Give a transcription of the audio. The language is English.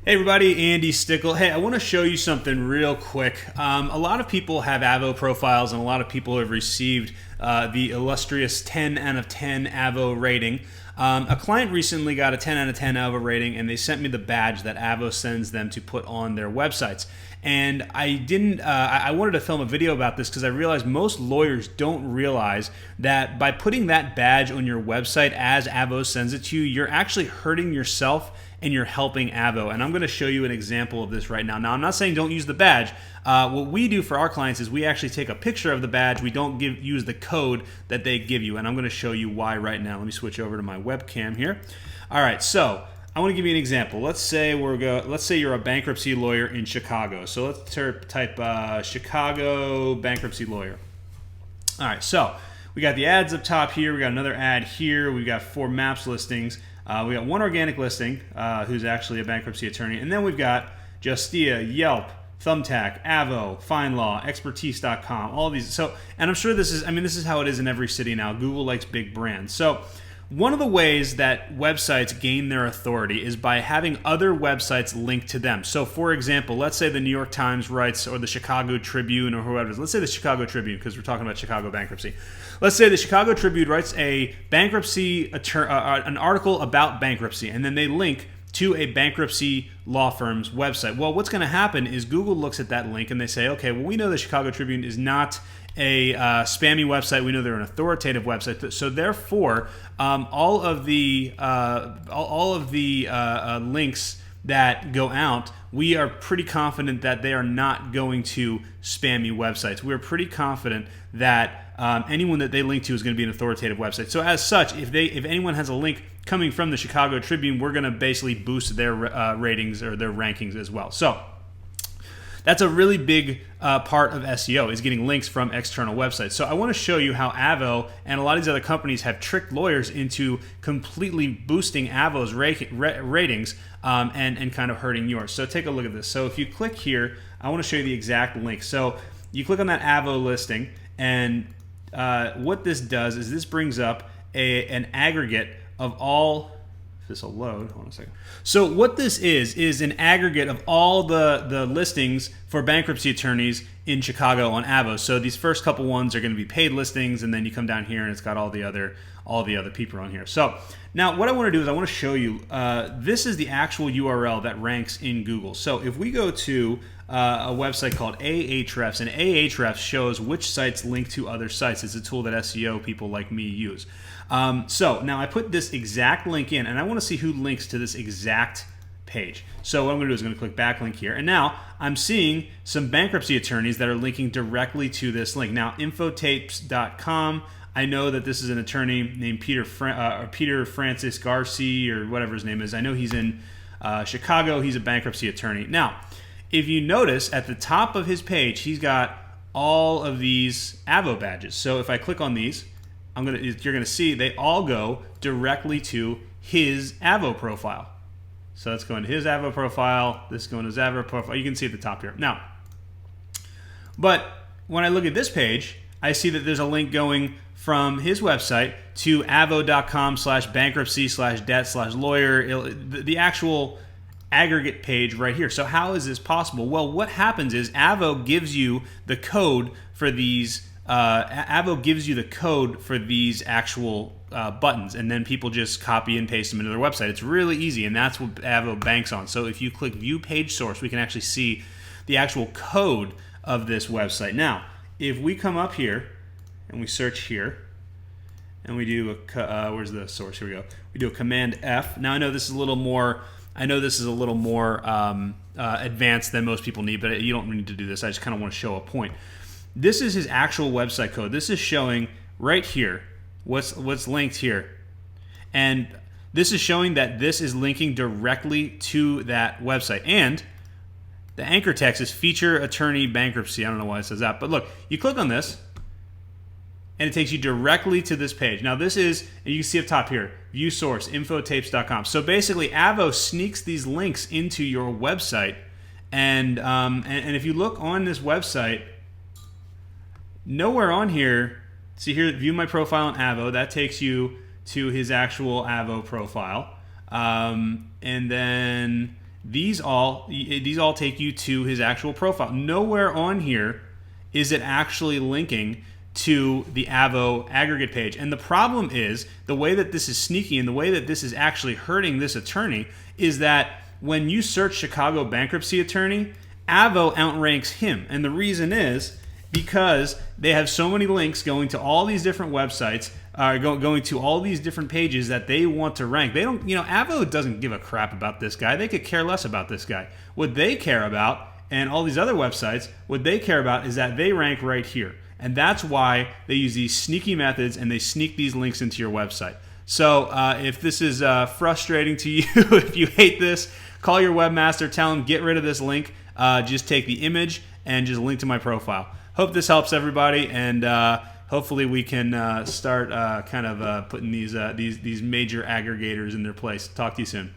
Hey everybody, Andy Stickel. Hey, I want to show you something real quick. A lot of people have Avvo profiles, and a lot of people have received the illustrious 10 out of 10 Avvo rating. A client recently got a 10 out of 10 Avvo rating, and they sent me the badge that Avvo sends them to put on their websites. And I wanted to film a video about this because I realized most lawyers don't realize that by putting that badge on your website as Avvo sends it to you, you're actually hurting yourself and you're helping Avvo. And I'm going to show you an example of this right now. Now, I'm not saying don't use the badge. What we do for our clients is we actually take a picture of the badge. We don't use the code that they give you. And I'm going to show you why right now. Let me switch over to my webcam here. All right, so I want to give you an example. Let's say you're a bankruptcy lawyer in Chicago. So let's type Chicago bankruptcy lawyer. All right, so we got the ads up top here. We got another ad here. We got 4 maps listings. We got 1 organic listing, who's actually a bankruptcy attorney, and then we've got Justia, Yelp, Thumbtack, Avvo, FindLaw, Expertise.com, all of these. So, and I'm sure this is how it is in every city now. Google likes big brands. So, one of the ways that websites gain their authority is by having other websites linked to them. So, for example, let's say the New York Times writes, or the Chicago Tribune, or whoever it is. Let's say the Chicago Tribune, because we're talking about Chicago bankruptcy. Let's say the Chicago Tribune writes a bankruptcy, an article about bankruptcy, and then they link to a bankruptcy law firm's website. Well, what's going to happen is Google looks at that link and they say, okay, well, we know the Chicago Tribune is not a spammy website. We know they're an authoritative website. So therefore, all of the links that go out, we are pretty confident that they are not going to spammy websites. We're pretty confident that anyone that they link to is going to be an authoritative website. So as such, if anyone has a link coming from the Chicago Tribune, we're going to basically boost their ratings or their rankings as well. So that's a really big part of SEO, is getting links from external websites. So I want to show you how Avvo and a lot of these other companies have tricked lawyers into completely boosting Avvo's ratings and kind of hurting yours. So take a look at this. So if you click here, I want to show you the exact link. So you click on that Avvo listing, and what this does is this brings up an aggregate of all. This will load. Hold on a second. So what this is an aggregate of all the listings for bankruptcy attorneys in Chicago on Avvo. So these first couple ones are going to be paid listings, and then you come down here and it's got all the other people on here. So now what I want to do is I want to show you, this is the actual URL that ranks in Google. So if we go to a website called Ahrefs, and Ahrefs shows which sites link to other sites. It's a tool that SEO people like me use. So now I put this exact link in, and I want to see who links to this exact page. So what I'm going to do is I'm going to click backlink here, and now I'm seeing some bankruptcy attorneys that are linking directly to this link. Now, infotapes.com, I know that this is an attorney named Peter Francis Garcia, or whatever his name is. I know he's in Chicago. He's a bankruptcy attorney. Now, if you notice at the top of his page, he's got all of these Avvo badges. So if I click on these, you're gonna see they all go directly to his Avvo profile. So let's go into his Avvo profile. This is going to his Avvo profile. You can see at the top here. Now, but when I look at this page, I see that there's a link going from his website to avvo.com/bankruptcy/debt/lawyer, the actual aggregate page right here. So how is this possible? Well, what happens is Avvo gives you the code for these. Avvo gives you the code for these actual buttons, and then people just copy and paste them into their website. It's really easy, and that's what Avvo banks on. So if you click View Page Source, we can actually see the actual code of this website. Now, if we come up here and we search here, and we do where's the source? Here we go. We do a Command F. Now I know this is a little more. Advanced than most people need, but you don't need to do this. I just kind of want to show a point. This is his actual website code. This is showing right here what's linked here. And this is showing that this is linking directly to that website. And the anchor text is feature attorney bankruptcy. I don't know why it says that. But look, you click on this, and it takes you directly to this page. Now this is, and you can see up top here, view source, infotapes.com. So basically Avvo sneaks these links into your website. And if you look on this website, nowhere on here, see here, view my profile on Avvo, that takes you to his actual Avvo profile. And then these all take you to his actual profile. Nowhere on here is it actually linking to the Avvo aggregate page. And the problem is the way that this is sneaky and the way that this is actually hurting this attorney is that when you search Chicago bankruptcy attorney, Avvo outranks him. And the reason is because they have so many links going to all these different websites, going to all these different pages that they want to rank. They don't, Avvo doesn't give a crap about this guy. They could care less about this guy. What they care about, and all these other websites, what they care about is that they rank right here. And that's why they use these sneaky methods and they sneak these links into your website. So if this is frustrating to you, if you hate this, call your webmaster, tell him get rid of this link, just take the image and just link to my profile. Hope this helps everybody, and hopefully we can start putting these major aggregators in their place. Talk to you soon.